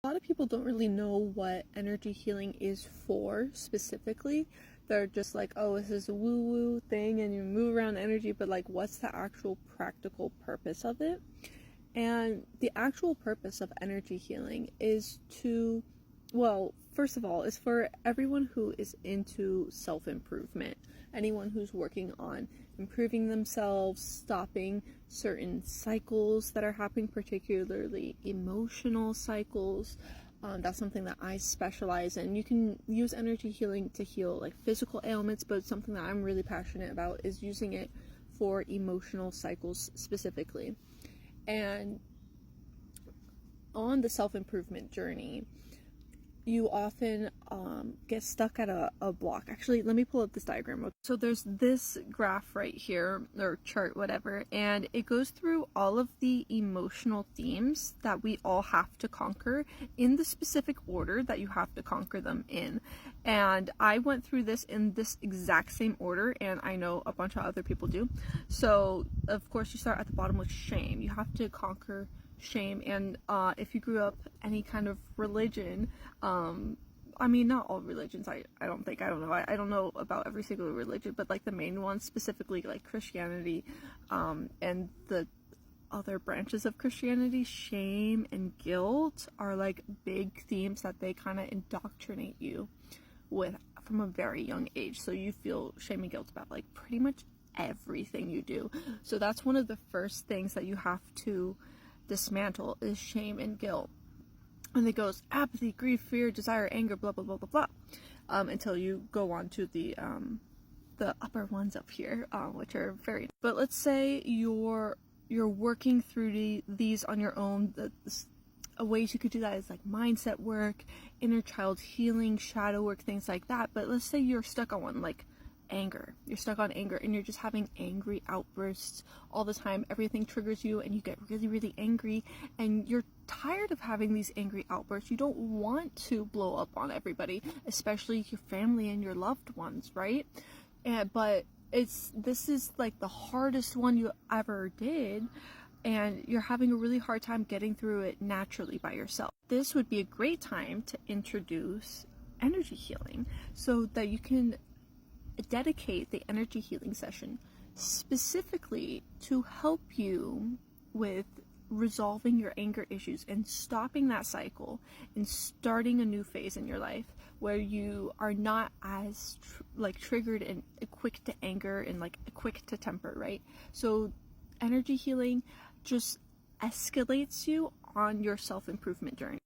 A lot of people don't really know what energy healing is for specifically. They're just like, oh, this is a woo-woo thing and you move around energy, but like, what's the actual practical purpose of it? And the actual purpose of energy healing is to, well, first of all, is for everyone who is into self-improvement, anyone who's working on improving themselves, stopping certain cycles that are happening, particularly emotional cycles. That's something that I specialize in. You can use energy healing to heal like physical ailments, but something that I'm really passionate about is using it for emotional cycles specifically. And on the self-improvement journey, you often get stuck at a block. Actually, let me pull up this diagram. So there's this graph right here, or chart, whatever, and it goes through all of the emotional themes that we all have to conquer in the specific order that you have to conquer them in. And I went through this in this exact same order, and I know a bunch of other people do. So, of course, you start at the bottom with shame. You have to conquer shame. And if you grew up any kind of religion, I mean, not all religions, I don't think, I don't know, I don't know about every single religion, but like the main ones, specifically like Christianity, and the other branches of Christianity, shame and guilt are like big themes that they kind of indoctrinate you with from a very young age. So you feel shame and guilt about like pretty much everything you do. So that's one of the first things that you have to dismantle, is shame and guilt. And it goes apathy, grief, fear, desire, anger, blah blah blah blah blah, until you go on to the upper ones up here, which are very. But let's say you're working through these on your own. A ways you could do that is like mindset work, inner child healing, shadow work, things like that. But let's say you're stuck on one, like anger. You're stuck on anger and you're just having angry outbursts all the time. Everything triggers you and you get really, really angry, and you're tired of having these angry outbursts. You don't want to blow up on everybody, especially your family and your loved ones, right? But this is like the hardest one you ever did, and you're having a really hard time getting through it naturally by yourself. This would be a great time to introduce energy healing so that you can dedicate the energy healing session specifically to help you with resolving your anger issues and stopping that cycle and starting a new phase in your life where you are not as triggered and quick to anger and like quick to temper, right? So energy healing just escalates you on your self-improvement journey.